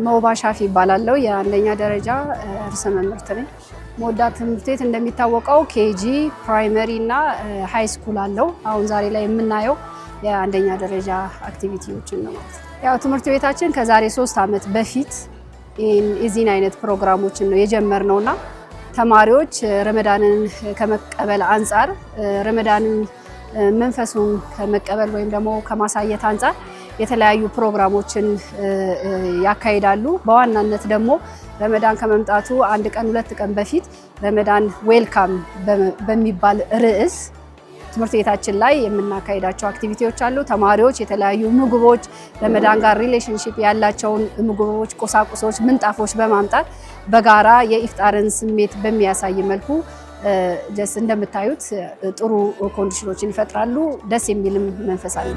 መውባ ሻፊ ይባላል። የአንደኛ ደረጃ ርዕሰ መምህርት ነኝ። መወዳት ትምህርት ቤት እንደሚታወቀው ኬጂ ፕራይመሪ እና ሃይ ስኩል አለው። አሁን ዛሬ ላይ የምናየው የአንደኛ ደረጃ አክቲቪቲዎችን ነው ማለት ነው። ያው ትምህርት ቤታችን ከዛሬ 3 ዓመት በፊት የዚህን አይነት ፕሮግራሞችን ነው የጀመርነውና ተማሪዎች ረመዳንን ከመቀበል አንፃር ረመዳንን መንፈሱን ከመቀበል ወይም ደግሞ ከማሳየት አንፃር የተለያዩ ፕሮግራሞችን ያካሂዳሉ። በዋናነት ደግሞ ረመዳን ከመምጣቱ 1 ቀን 2 ቀን በፊት ረመዳን ዌልካም በሚባል ርዕስ ትምህርት ቤታችን ላይ የምናካሂዳቸው አክቲቪቲዎች አሉ። ተማሪዎች የተለያዩ ምግቦች ረመዳን ጋር ሪሌሽንሺፕ ያላቸውን ምግቦች፣ ቁሳቁሶች፣ ምንጣፎች በማምጣት በጋራ የኢፍጣርን ስሜት በሚያሳይ መልኩ ጀስ እንደምታዩት ጥሩ ኮንዲሽኖችን ይፈጥራሉ። ደስ የሚልም መንፈስ አለ።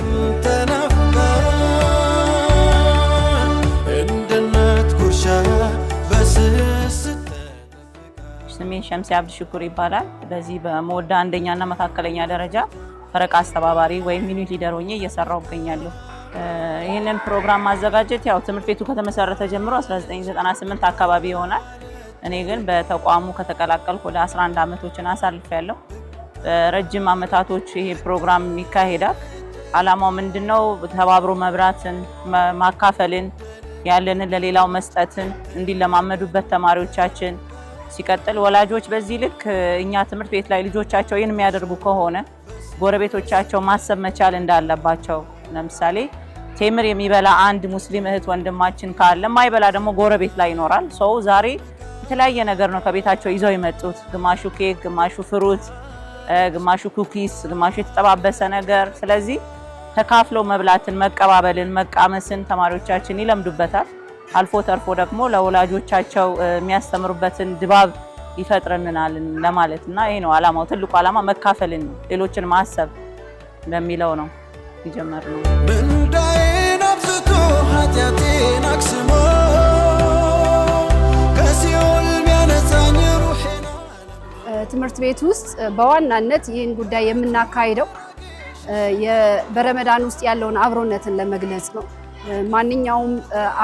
ስሜ ሸምሲ አብድ ሽኩር ይባላል። በዚህ በመወዳ አንደኛና መካከለኛ ደረጃ ፈረቃ አስተባባሪ ወይም ሚኒት ሊደር ሆኜ እየሰራሁ እገኛለሁ። ይህንን ፕሮግራም ማዘጋጀት ያው ትምህርት ቤቱ ከተመሰረተ ጀምሮ 1998 አካባቢ ይሆናል። እኔ ግን በተቋሙ ከተቀላቀልኩ ወደ 11 ዓመቶችን አሳልፌያለሁ። ረጅም ዓመታቶች ይሄ ፕሮግራም ይካሄዳል። ዓላማው ምንድነው? ተባብሮ መብራትን፣ ማካፈልን፣ ያለንን ለሌላው መስጠትን እንዲለማመዱበት ተማሪዎቻችን ሲቀጥል ወላጆች በዚህ ልክ እኛ ትምህርት ቤት ላይ ልጆቻቸው ይህን የሚያደርጉ ከሆነ ጎረቤቶቻቸው ማሰብ መቻል እንዳለባቸው። ለምሳሌ ቴምር የሚበላ አንድ ሙስሊም እህት ወንድማችን ካለ ማይበላ ደግሞ ጎረቤት ላይ ይኖራል። ሰው ዛሬ የተለያየ ነገር ነው ከቤታቸው ይዘው የመጡት። ግማሹ ኬክ፣ ግማሹ ፍሩት፣ ግማሹ ኩኪስ፣ ግማሹ የተጠባበሰ ነገር። ስለዚህ ተካፍለው መብላትን፣ መቀባበልን፣ መቃመስን ተማሪዎቻችን ይለምዱበታል። አልፎ ተርፎ ደግሞ ለወላጆቻቸው የሚያስተምሩበትን ድባብ ይፈጥርልናል ለማለት እና ይሄ ነው ዓላማው። ትልቁ ዓላማ መካፈልን፣ ሌሎችን ማሰብ በሚለው ነው የጀመርነው። ምንዳዬን አብዝቶ ኃጢአቴን አክስሞ ከሲኦል ቢያነሳኝ ሩሄን። ትምህርት ቤት ውስጥ በዋናነት ይህን ጉዳይ የምናካሂደው በረመዳን ውስጥ ያለውን አብሮነትን ለመግለጽ ነው። ማንኛውም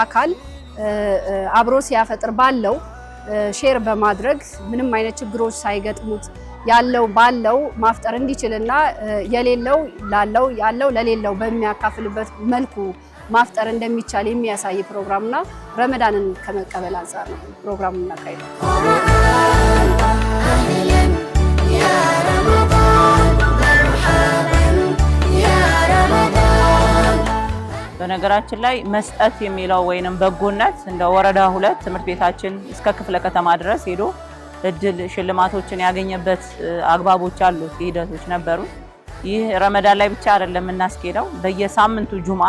አካል አብሮ ሲያፈጥር ባለው ሼር በማድረግ ምንም አይነት ችግሮች ሳይገጥሙት ያለው ባለው ማፍጠር እንዲችልና የሌለው ላለው ያለው ለሌለው በሚያካፍልበት መልኩ ማፍጠር እንደሚቻል የሚያሳይ ፕሮግራምና ረመዳንን ከመቀበል አንፃር ነው ፕሮግራሙን እናካሂደው። በነገራችን ላይ መስጠት የሚለው ወይንም በጎነት እንደ ወረዳ 2 ትምህርት ቤታችን እስከ ክፍለ ከተማ ድረስ ሄዶ እድል ሽልማቶችን ያገኘበት አግባቦች አሉ፣ ሂደቶች ነበሩ። ይህ ረመዳን ላይ ብቻ አይደለም እናስኬደው። በየሳምንቱ ጁማ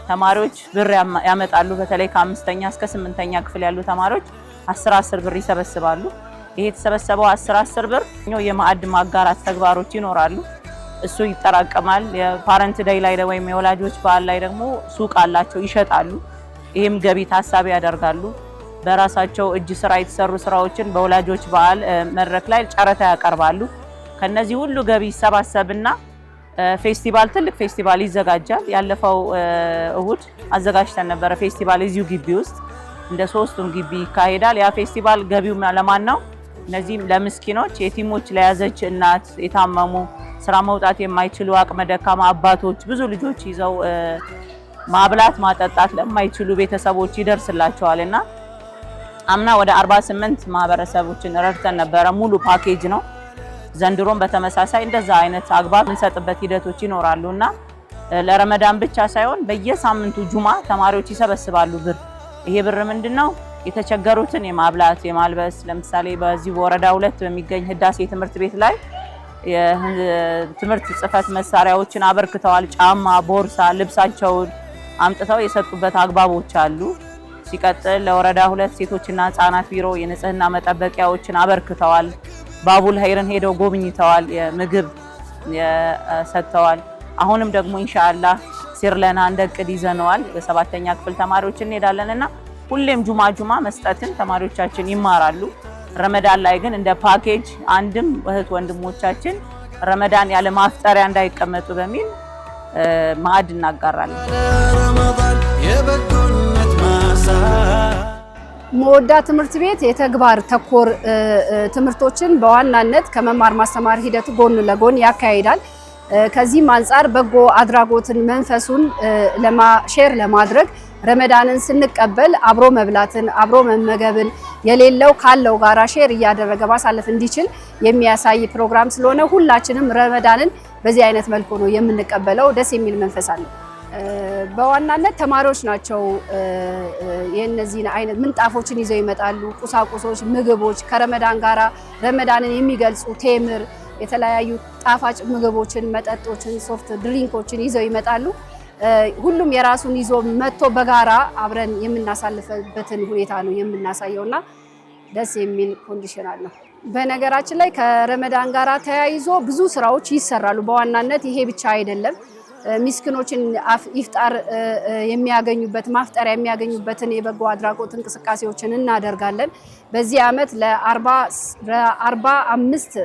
ተማሪዎች ብር ያመጣሉ። በተለይ ከ5ኛ እስከ 8ኛ ክፍል ያሉ ተማሪዎች 10 ብር ይሰበስባሉ። ይሄ የተሰበሰበው 10 ብር የማዕድ ማጋራት ተግባሮች ይኖራሉ። እሱ ይጠራቀማል። የፓረንት ዴይ ላይ ወይም የወላጆች በዓል ላይ ደግሞ ሱቅ አላቸው፣ ይሸጣሉ። ይሄም ገቢ ታሳቢ ያደርጋሉ። በራሳቸው እጅ ስራ የተሰሩ ስራዎችን በወላጆች በዓል መድረክ ላይ ጨረታ ያቀርባሉ። ከነዚህ ሁሉ ገቢ ይሰባሰብና ፌስቲቫል፣ ትልቅ ፌስቲቫል ይዘጋጃል። ያለፈው እሁድ አዘጋጅተን ነበረ ፌስቲቫል እዚሁ ግቢ ውስጥ እንደ 3ቱም ግቢ ይካሄዳል። ያ ፌስቲቫል ገቢው ለማን ነው? እነዚህም ለምስኪኖች፣ የቲሞች ለያዘች እናት፣ የታመሙ ስራ መውጣት የማይችሉ አቅመ ደካማ አባቶች፣ ብዙ ልጆች ይዘው ማብላት ማጠጣት ለማይችሉ ቤተሰቦች ይደርስላቸዋልና አምና ወደ 48 ማህበረሰቦችን ረድተን ነበረ። ሙሉ ፓኬጅ ነው። ዘንድሮም በተመሳሳይ እንደዛ አይነት አግባብ እንሰጥበት ሂደቶች ይኖራሉና ለረመዳን ብቻ ሳይሆን በየሳምንቱ ጁማ ተማሪዎች ይሰበስባሉ ብር። ይሄ ብር ምንድነው? የተቸገሩትን የማብላት የማልበስ። ለምሳሌ በዚህ ወረዳ 2 በሚገኝ ህዳሴ ትምህርት ቤት ላይ የትምህርት ጽህፈት መሳሪያዎችን አበርክተዋል። ጫማ፣ ቦርሳ፣ ልብሳቸውን አምጥተው የሰጡበት አግባቦች አሉ። ሲቀጥል ለወረዳ 2 ሴቶችና ህፃናት ቢሮ የንጽህና መጠበቂያዎችን አበርክተዋል። ባቡል ሀይርን ሄደው ጎብኝተዋል። የምግብ ሰጥተዋል። አሁንም ደግሞ ኢንሻአላህ ሲርለና እንደ እቅድ ይዘነዋል። በ7ኛ ክፍል ተማሪዎች እንሄዳለንና ሁሌም ጁማ መስጠትን ተማሪዎቻችን ይማራሉ። ረመዳን ላይ ግን እንደ ፓኬጅ አንድም እህት ወንድሞቻችን ረመዳን ያለ ማፍጠሪያ እንዳይቀመጡ በሚል ማዕድ እናጋራለን። መወዳ ትምህርት ቤት የተግባር ተኮር ትምህርቶችን በዋናነት ከመማር ማስተማር ሂደቱ ጎን ለጎን ያካሂዳል። ከዚህም አንፃር በጎ አድራጎትን መንፈሱን ሼር ለማድረግ ረመዳንን ስንቀበል አብሮ መብላትን አብሮ መመገብን የሌለው ካለው ጋራ ሼር እያደረገ ማሳለፍ እንዲችል የሚያሳይ ፕሮግራም ስለሆነ ሁላችንም ረመዳንን በዚህ አይነት መልኩ ነው የምንቀበለው። ደስ የሚል መንፈስ አለው። በዋናነት ተማሪዎች ናቸው የነዚህን አይነት ምንጣፎችን ይዘው ይመጣሉ። ቁሳቁሶች፣ ምግቦች ከረመዳን ጋራ ረመዳንን የሚገልጹ ቴምር፣ የተለያዩ ጣፋጭ ምግቦችን፣ መጠጦችን፣ ሶፍት ድሪንኮችን ይዘው ይመጣሉ። ሁሉም የራሱን ይዞ መጥቶ በጋራ አብረን የምናሳልፈበትን ሁኔታ ነው የምናሳየውና ደስ የሚል ኮንዲሽን አለው። በነገራችን ላይ ከረመዳን ጋራ ተያይዞ ብዙ ስራዎች ይሰራሉ። በዋናነት ይሄ ብቻ አይደለም። ሚስኪኖችን ኢፍጣር የሚያገኙበት ማፍጠሪያ የሚያገኙበትን የበጎ አድራጎት እንቅስቃሴዎችን እናደርጋለን። በዚህ ዓመት ለ45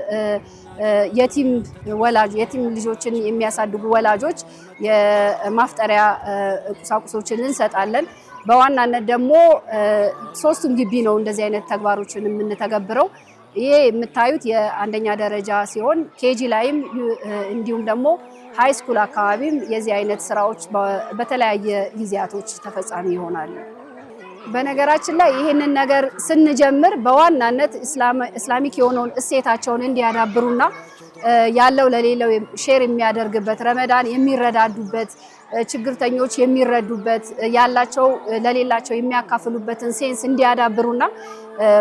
የቲም ልጆችን የሚያሳድጉ ወላጆች የማፍጠሪያ ቁሳቁሶችን እንሰጣለን። በዋናነት ደግሞ ሶስቱም ግቢ ነው እንደዚህ አይነት ተግባሮችን የምንተገብረው። ይሄ የምታዩት የአንደኛ ደረጃ ሲሆን ኬጂ ላይም እንዲሁም ደግሞ ሃይ ስኩል አካባቢም የዚህ አይነት ስራዎች በተለያየ ጊዜያቶች ተፈጻሚ ይሆናሉ። በነገራችን ላይ ይህንን ነገር ስንጀምር በዋናነት እስላሚክ የሆነውን እሴታቸውን እንዲያዳብሩና ያለው ለሌለው ሼር የሚያደርግበት ረመዳን የሚረዳዱበት ችግርተኞች የሚረዱበት ያላቸው ለሌላቸው የሚያካፍሉበትን ሴንስ እንዲያዳብሩና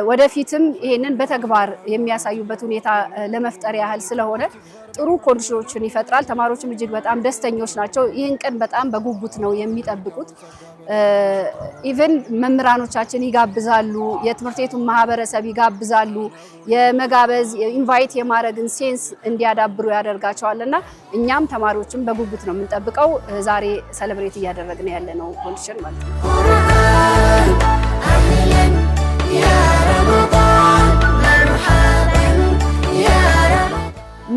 ወደፊትም ይሄንን በተግባር የሚያሳዩበት ሁኔታ ለመፍጠር ያህል ስለሆነ ጥሩ ኮንዲሽኖችን ይፈጥራል። ተማሪዎችም እጅግ በጣም ደስተኞች ናቸው። ይህን ቀን በጣም በጉጉት ነው የሚጠብቁት። ኢቭን መምህራኖቻችን ይጋብዛሉ፣ የትምህርት ቤቱን ማህበረሰብ ይጋብዛሉ። የመጋበዝ ኢንቫይት የማድረግን ሴንስ እንዲያዳብሩ ያደርጋቸዋልና እኛም ተማሪዎችም በጉጉት ነው የምንጠብቀው። ዛሬ ሰለብሬት እያደረግን ያለነው ኮንዲሽን ማለት ነው።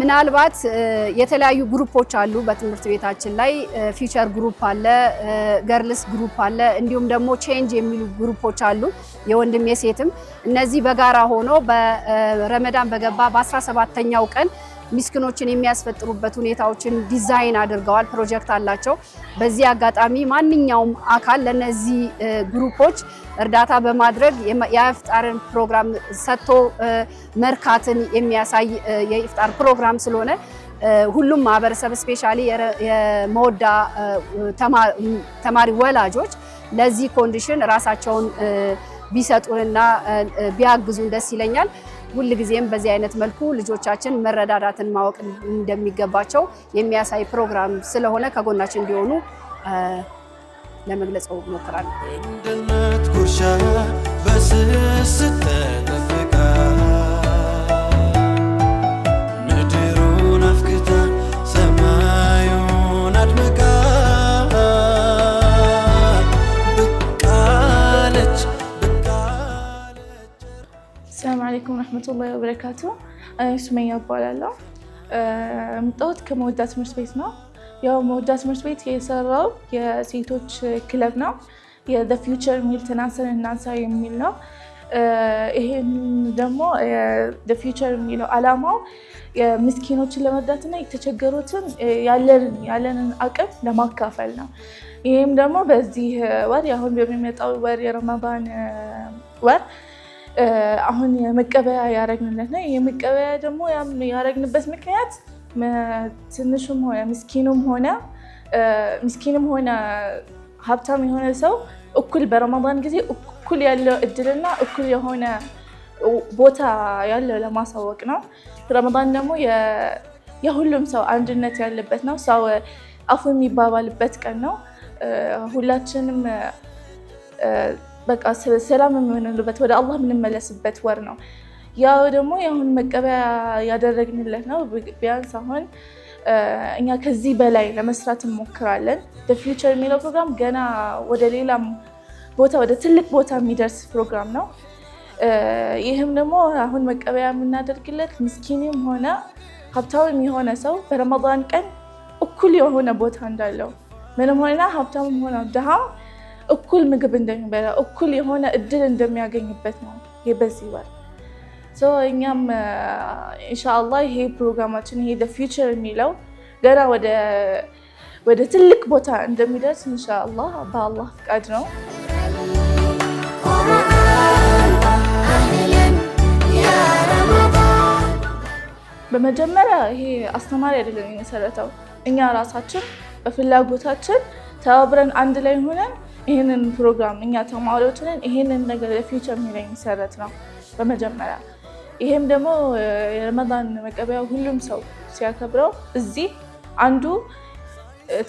ምናልባት የተለያዩ ግሩፖች አሉ በትምህርት ቤታችን ላይ ፊውቸር ግሩፕ አለ፣ ገርልስ ግሩፕ አለ፣ እንዲሁም ደግሞ ቼንጅ የሚሉ ግሩፖች አሉ የወንድም የሴትም። እነዚህ በጋራ ሆኖ በረመዳን በገባ በ17ኛው ቀን ሚስኪኖችን የሚያስፈጥሩበት ሁኔታዎችን ዲዛይን አድርገዋል። ፕሮጀክት አላቸው። በዚህ አጋጣሚ ማንኛውም አካል ለነዚህ ግሩፖች እርዳታ በማድረግ የኢፍጣርን ፕሮግራም ሰጥቶ መርካትን የሚያሳይ የኢፍጣር ፕሮግራም ስለሆነ ሁሉም ማህበረሰብ ስፔሻሊ የመወዳ ተማሪ ወላጆች ለዚህ ኮንዲሽን ራሳቸውን ቢሰጡንና ቢያግዙን ደስ ይለኛል። ሁልጊዜም በዚህ አይነት መልኩ ልጆቻችን መረዳዳትን ማወቅ እንደሚገባቸው የሚያሳይ ፕሮግራም ስለሆነ ከጎናችን እንዲሆኑ ለመግለጽ ሞክራለሁ። እንደነት ጉርሻ በስስት ተጠብቃ ምድሩን አፍክታ ሰማዩን አድምቃ ብቃለች። ሰላም አለይኩም ወረህመቱላሂ ወበረካቱ። እኔ ሱመያ እባላለሁ። የመጣሁት ከመወዳ ትምህርት ቤት ነው። ያው መወዳ ትምህርት ቤት የሰራው የሴቶች ክለብ ነው። የዘ ፊውቸር የሚል ትናንስን እናንሳ የሚል ነው። ይሄን ደግሞ ዘ ፊውቸር የሚለው ዓላማው የምስኪኖችን ለመርዳትና የተቸገሩትን ያለንን አቅም ለማካፈል ነው። ይህም ደግሞ በዚህ ወር አሁን በሚመጣው ወር የረመዳን ወር አሁን የመቀበያ ያረግንለት ነው። የመቀበያ ደግሞ ያረግንበት ምክንያት ትንሹም ሆነ ምስኪንም ሆነ ሀብታም የሆነ ሰው እኩል በረመዳን ጊዜ እኩል ያለው እድልና እኩል የሆነ ቦታ ያለው ለማሳወቅ ነው። ረመዳን ደግሞ የሁሉም ሰው አንድነት ያለበት ነው። ሰው አፉ የሚባባልበት ቀን ነው። ሁላችንም በቃ ሰላም የምንልበት ወደ አላህ የምንመለስበት ወር ነው። ያው ደግሞ የአሁን መቀበያ ያደረግንለት ነው። ቢያንስ አሁን እኛ ከዚህ በላይ ለመስራት እንሞክራለን። ፊውቸር የሚለው ፕሮግራም ገና ወደ ሌላም ቦታ ወደ ትልቅ ቦታ የሚደርስ ፕሮግራም ነው። ይህም ደግሞ አሁን መቀበያ የምናደርግለት ምስኪንም ሆነ ሀብታምም የሆነ ሰው በረመዳን ቀን እኩል የሆነ ቦታ እንዳለው ምንም ሆነ ሀብታምም ሆነ ድሃ እኩል ምግብ እንደሚበላ እኩል የሆነ እድል እንደሚያገኝበት ነው ይሄ በዚህ ወር። እኛም ኢንሻአላህ ይሄ ፕሮግራማችን ይሄ the future የሚለው ገና ወደ ትልቅ ቦታ እንደሚደርስ ኢንሻአላህ በአላህ ፍቃድ ነው። በመጀመሪያ ይሄ አስተማሪ አይደለም የመሰረተው፣ እኛ ራሳችን በፍላጎታችን ተባብረን አንድ ላይ ሆነን ይሄንን ፕሮግራም እኛ ተማሪዎች ነን ይሄንን ነገር ለፊውቸር የሚለኝ መሰረት ነው በመጀመሪያ። ይሄም ደግሞ የረመዳን መቀበያ ሁሉም ሰው ሲያከብረው እዚህ አንዱ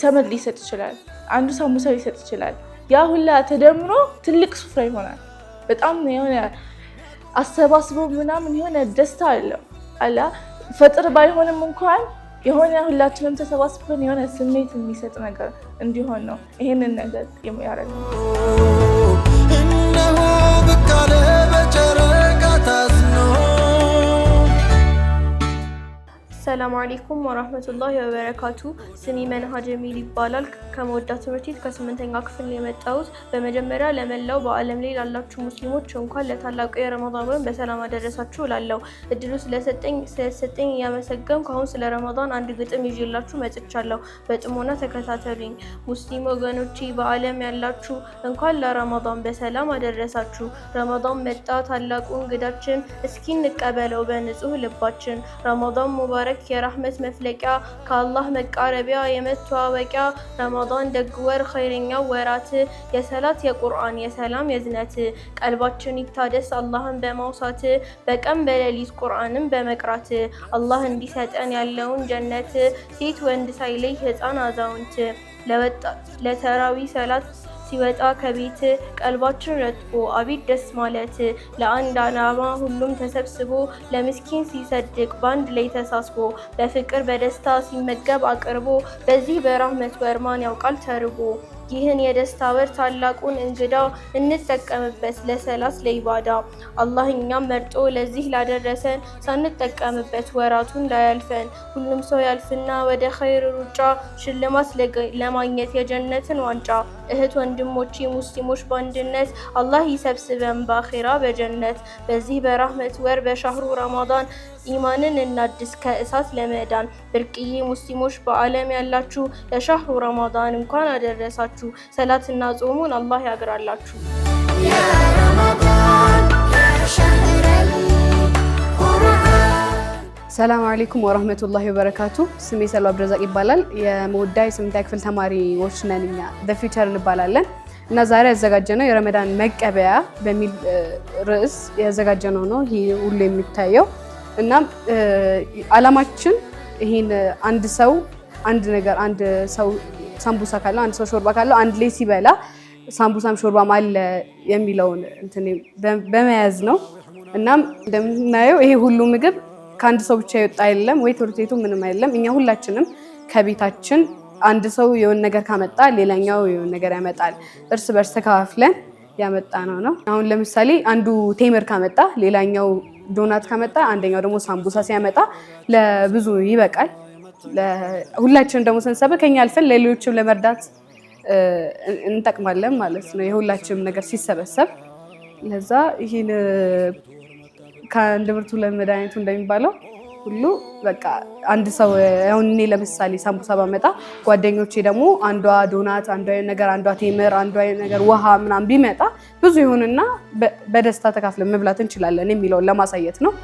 ተምር ሊሰጥ ይችላል፣ አንዱ ሳሙሳ ሊሰጥ ይችላል። ያ ሁላ ተደምሮ ትልቅ ስፍራ ይሆናል። በጣም የሆነ አሰባስቦ ምናምን የሆነ ደስታ አለው አላ ፈጥር ባይሆንም እንኳን የሆነ ሁላችንም ተሰባስበን የሆነ ስሜት የሚሰጥ ነገር እንዲሆን ነው ይሄንን ነገር የሚያደርገው። እነሆ በቃለ በጨረቃ ታዝኖ። ሰላም አለይኩም ወራህመቱላሂ ወበረካቱ። ስሜ መንሃ ጀሚል ይባላል። ከመወዳ ትምህርት ቤት ከ8ኛ ክፍል የመጣሁት። በመጀመሪያ ለመላው በዓለም ላይ ላላችሁ ሙስሊሞች እንኳን ለታላቁ የረመዳን ወር በሰላም አደረሳችሁ እላለሁ። እድሉ ስለሰጠኝ እያመሰገንኩ አሁን ስለ ረመዳን አንድ ግጥም ይዤላችሁ መጥቻለሁ። በጥሞና ተከታተሉኝ። ሙስሊም ወገኖቼ በዓለም ያላችሁ እንኳን ለረመዳን በሰላም አደረሳችሁ። ረመዳን መጣ ታላቁ እንግዳችን፣ እስኪ እንቀበለው በንጹህ ልባችን። ረመዳን ሙባረክ የራህመት መፍለቂያ፣ ከአላህ መቃረቢያ የመተዋወቂያ። ረመዳን ደግ ወር ኸይረኛው ወራት፣ የሰላት የቁርአን የሰላም የዝነት። ቀልባችን ይታደስ አላህን በማውሳት፣ በቀን በሌሊት ቁርአንን በመቅራት። አላህ እንዲሰጠን ያለውን ጀነት፣ ሴት ወንድ ሳይለይ ህፃን አዛውንት። ለተራዊ ሰላት ሲወጣ ከቤት፣ ቀልባችን ረጥቦ አቤት ደስ ማለት። ለአንድ ዓላማ ሁሉም ተሰብስቦ፣ ለምስኪን ሲሰድቅ በአንድ ላይ ተሳስቦ። በፍቅር በደስታ ሲመገብ አቅርቦ፣ በዚህ በራህመት ወር ማን ያውቃል ተርቦ። ይህን የደስታ ወር ታላቁን እንግዳ እንጠቀምበት ለሰላት ለኢባዳ። አላህ እኛም መርጦ ለዚህ ላደረሰን ሳንጠቀምበት ወራቱን ላያልፈን። ሁሉም ሰው ያልፍና ወደ ኸይር ሩጫ፣ ሽልማት ለማግኘት የጀነትን ዋንጫ። እህት ወንድሞቼ ሙስሊሞች በአንድነት አላህ ይሰብስበን በአኺራ በጀነት። በዚህ በራህመት ወር በሻህሩ ረመዳን ኢማንን እናድስ ከእሳት ለመዳን። ብርቅዬ ሙስሊሞች በዓለም ያላችሁ ለሻህሩ ረመዳን እንኳን አደረሳችሁ። ሰላትና ጾሙን አላህ ያግራላችሁ። ያ ረመዳን ያ ሸህረል ቁርአን። ሰላም አለይኩም ወራህመቱላሂ ወበረካቱ። ስሜ ሰሎ አብደዛቅ ይባላል። የመወዳ የ8ኛ ክፍል ተማሪዎች ነን። እኛ the future እንባላለን እና ዛሬ ያዘጋጀነው የረመዳን መቀበያ በሚል ርዕስ ያዘጋጀነው ነው ይሄ ሁሉ የሚታየው። እና አላማችን ይሄን አንድ ሰው ሳምቡሳ ካለው አንድ ሰው ሾርባ ካለው አንድ ላይ ሲበላ ሳምቡሳም ሾርባም አለ የሚለውን በመያዝ ነው። እናም እንደምናየው ይሄ ሁሉ ምግብ ከአንድ ሰው ብቻ ይወጣ አይደለም ወይ ትምህርት ቤቱ ምንም አይደለም። እኛ ሁላችንም ከቤታችን አንድ ሰው የሆነ ነገር ካመጣ ሌላኛው የሆነ ነገር ያመጣል። እርስ በርስ ተከፋፍለን ያመጣ ነው። አሁን ለምሳሌ አንዱ ቴምር ካመጣ ሌላኛው ዶናት ካመጣ አንደኛው ደግሞ ሳምቡሳ ሲያመጣ ለብዙ ይበቃል። ሁላችንም ደግሞ ስንሰበ ከኛ አልፈን ለሌሎችም ለመርዳት እንጠቅማለን ማለት ነው። የሁላችንም ነገር ሲሰበሰብ ለዛ ይሄን ከአንድ ብርቱ ለመድኃኒቱ እንደሚባለው ሁሉ በቃ አንድ ሰው አሁን እኔ ለምሳሌ ሳምቡሳ ባመጣ ጓደኞቼ ደግሞ አንዷ ዶናት፣ አንዷ ነገር፣ አንዷ ቴምር፣ አንዷ ነገር ውሃ ምናምን ቢመጣ ብዙ ይሆንና በደስታ ተካፍለን መብላት እንችላለን የሚለውን ለማሳየት ነው።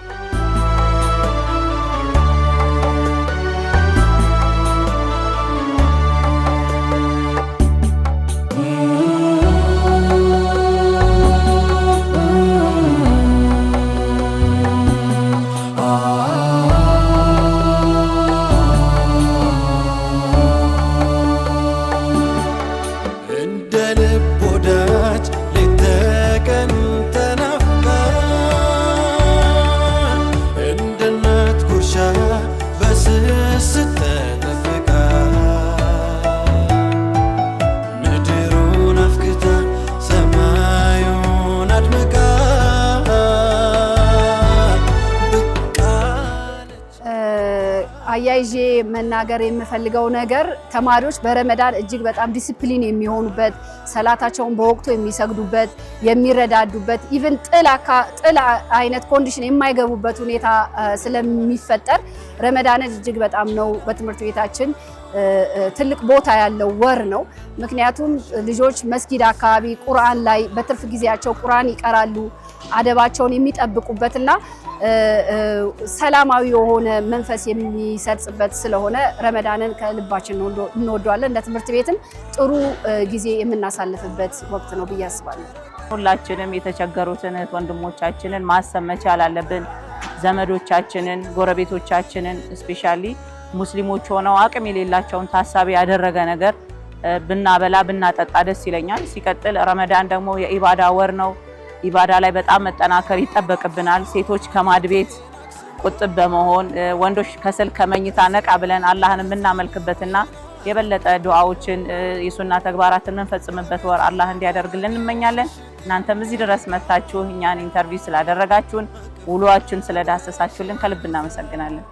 አያይዤ መናገር የምፈልገው ነገር ተማሪዎች በረመዳን እጅግ በጣም ዲሲፕሊን የሚሆኑበት፣ ሰላታቸውን በወቅቱ የሚሰግዱበት፣ የሚረዳዱበት ኢቭን ጥላ አይነት ኮንዲሽን የማይገቡበት ሁኔታ ስለሚፈጠር ረመዳንን እጅግ በጣም ነው በትምህርት ቤታችን ትልቅ ቦታ ያለው ወር ነው። ምክንያቱም ልጆች መስጊድ አካባቢ ቁርአን ላይ በትርፍ ጊዜያቸው ቁርአን ይቀራሉ፣ አደባቸውን የሚጠብቁበትና ሰላማዊ የሆነ መንፈስ የሚሰርጽበት ስለሆነ ረመዳንን ከልባችን እንወደዋለን። እንደ ትምህርት ቤትም ጥሩ ጊዜ የምናሳልፍበት ወቅት ነው ብዬ አስባለሁ። ሁላችንም የተቸገሩትን ወንድሞቻችንን ማሰብ መቻል አለብን። ዘመዶቻችንን፣ ጎረቤቶቻችንን ስፔሻሊ ሙስሊሞች ሆነው አቅም የሌላቸውን ታሳቢ ያደረገ ነገር ብናበላ ብናጠጣ ደስ ይለኛል። ሲቀጥል ረመዳን ደግሞ የኢባዳ ወር ነው። ኢባዳ ላይ በጣም መጠናከር ይጠበቅብናል። ሴቶች ከማድ ቤት ቁጥብ በመሆን ወንዶች ከስልክ ከመኝታ ነቃ ብለን አላህን የምናመልክበትና የበለጠ ዱዓዎችን የሱና ተግባራትን የምንፈጽምበት ወር አላህ እንዲያደርግልን እንመኛለን። እናንተም እዚህ ድረስ መታችሁ እኛን ኢንተርቪው ስላደረጋችሁን ውሏችን ስለዳሰሳችሁልን ከልብ እናመሰግናለን።